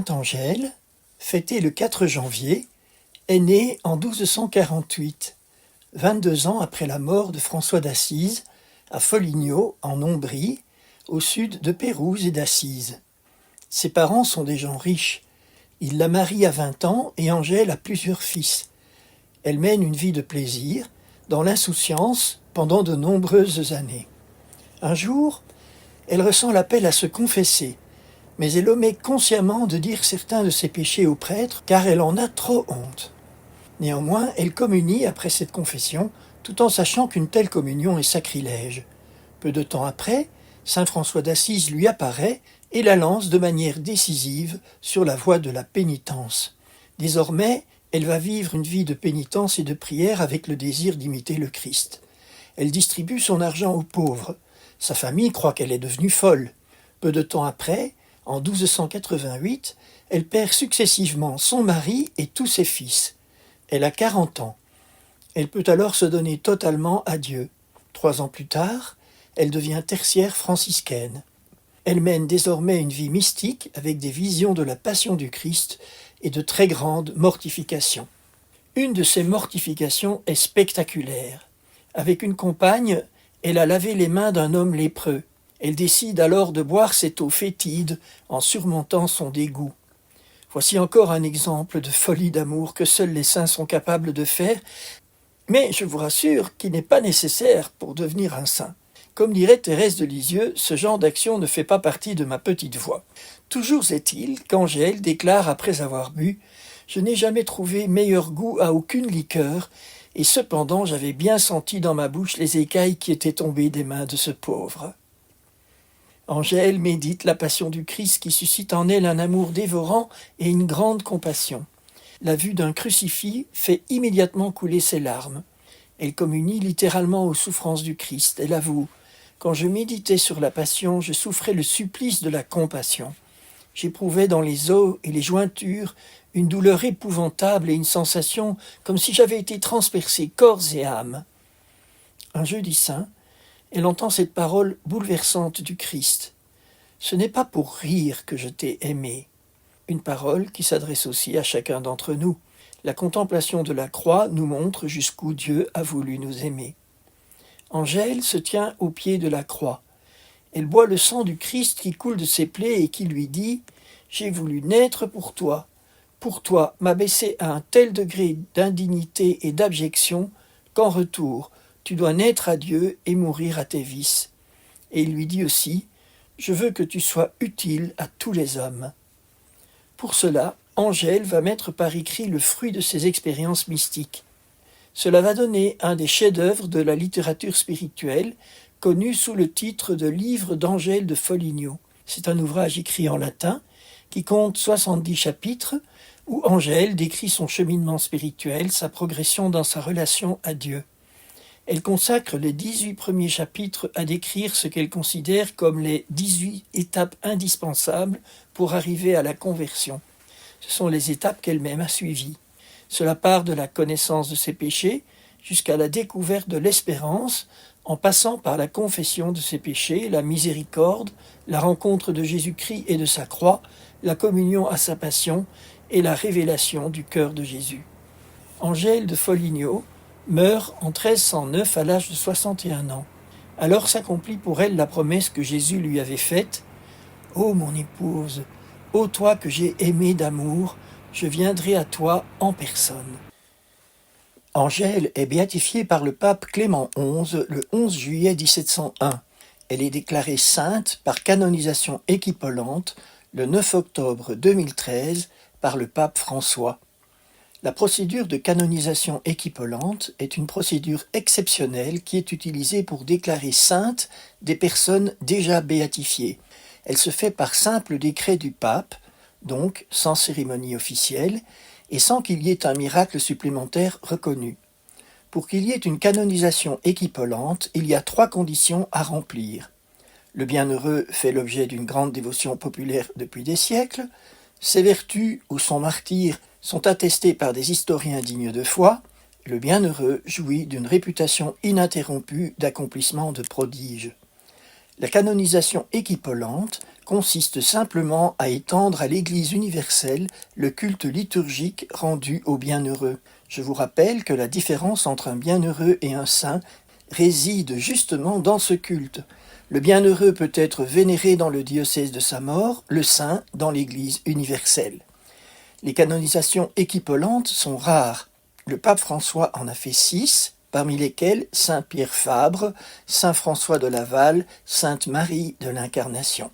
Sainte Angèle, fêtée le 4 janvier, est née en 1248, 22 ans après la mort de François d'Assise, à Foligno, en Ombrie, au sud de Pérouse et d'Assise. Ses parents sont des gens riches. Il la marie à 20 ans et Angèle a plusieurs fils. Elle mène une vie de plaisir, dans l'insouciance, pendant de nombreuses années. Un jour, elle ressent l'appel à se confesser, mais elle omet consciemment de dire certains de ses péchés au prêtre, car elle en a trop honte. Néanmoins, elle communie après cette confession, tout en sachant qu'une telle communion est sacrilège. Peu de temps après, saint François d'Assise lui apparaît et la lance de manière décisive sur la voie de la pénitence. Désormais, elle va vivre une vie de pénitence et de prière avec le désir d'imiter le Christ. Elle distribue son argent aux pauvres. Sa famille croit qu'elle est devenue folle. Peu de temps après, en 1288, elle perd successivement son mari et tous ses fils. Elle a 40 ans. Elle peut alors se donner totalement à Dieu. 3 ans plus tard, elle devient tertiaire franciscaine. Elle mène désormais une vie mystique avec des visions de la passion du Christ et de très grandes mortifications. Une de ces mortifications est spectaculaire. Avec une compagne, elle a lavé les mains d'un homme lépreux. Elle décide alors de boire cette eau fétide en surmontant son dégoût. Voici encore un exemple de folie d'amour que seuls les saints sont capables de faire, mais je vous rassure qu'il n'est pas nécessaire pour devenir un saint. Comme dirait Thérèse de Lisieux, ce genre d'action ne fait pas partie de ma petite voix. Toujours est-il qu'Angèle déclare après avoir bu « Je n'ai jamais trouvé meilleur goût à aucune liqueur, et cependant j'avais bien senti dans ma bouche les écailles qui étaient tombées des mains de ce pauvre. » Angèle médite la passion du Christ qui suscite en elle un amour dévorant et une grande compassion. La vue d'un crucifix fait immédiatement couler ses larmes. Elle communie littéralement aux souffrances du Christ. Elle avoue « Quand je méditais sur la passion, je souffrais le supplice de la compassion. J'éprouvais dans les os et les jointures une douleur épouvantable et une sensation comme si j'avais été transpercée corps et âme. » Un jeudi saint, elle entend cette parole bouleversante du Christ. « Ce n'est pas pour rire que je t'ai aimé. » Une parole qui s'adresse aussi à chacun d'entre nous. La contemplation de la croix nous montre jusqu'où Dieu a voulu nous aimer. Angèle se tient au pied de la croix. Elle boit le sang du Christ qui coule de ses plaies et qui lui dit « J'ai voulu naître pour toi, m'abaisser à un tel degré d'indignité et d'abjection qu'en retour, tu dois naître à Dieu et mourir à tes vices. » Et il lui dit aussi « Je veux que tu sois utile à tous les hommes. » Pour cela, Angèle va mettre par écrit le fruit de ses expériences mystiques. Cela va donner un des chefs-d'œuvre de la littérature spirituelle, connu sous le titre de Livre d'Angèle de Foligno. C'est un ouvrage écrit en latin, qui compte 70 chapitres, où Angèle décrit son cheminement spirituel, sa progression dans sa relation à Dieu. Elle consacre les 18 premiers chapitres à décrire ce qu'elle considère comme les 18 étapes indispensables pour arriver à la conversion. Ce sont les étapes qu'elle-même a suivies. Cela part de la connaissance de ses péchés jusqu'à la découverte de l'espérance, en passant par la confession de ses péchés, la miséricorde, la rencontre de Jésus-Christ et de sa croix, la communion à sa passion et la révélation du cœur de Jésus. Angèle de Foligno meurt en 1309 à l'âge de 61 ans. Alors s'accomplit pour elle la promesse que Jésus lui avait faite « Ô mon épouse, ô toi que j'ai aimé d'amour, je viendrai à toi en personne. » Angèle est béatifiée par le pape Clément XI le 11 juillet 1701. Elle est déclarée sainte par canonisation équivalente le 9 octobre 2013 par le pape François. La procédure de canonisation équivalente est une procédure exceptionnelle qui est utilisée pour déclarer saintes des personnes déjà béatifiées. Elle se fait par simple décret du pape, donc sans cérémonie officielle, et sans qu'il y ait un miracle supplémentaire reconnu. Pour qu'il y ait une canonisation équivalente, il y a 3 conditions à remplir. Le bienheureux fait l'objet d'une grande dévotion populaire depuis des siècles, ses vertus ou son martyre sont attestées par des historiens dignes de foi, le bienheureux jouit d'une réputation ininterrompue d'accomplissement de prodiges. La canonisation équivalente consiste simplement à étendre à l'Église universelle le culte liturgique rendu au bienheureux. Je vous rappelle que la différence entre un bienheureux et un saint réside justement dans ce culte. Le bienheureux peut être vénéré dans le diocèse de sa mort, le saint dans l'Église universelle. Les canonisations équipolantes sont rares. Le pape François en a fait 6, parmi lesquelles Saint Pierre Fabre, Saint François de Laval, Sainte Marie de l'Incarnation.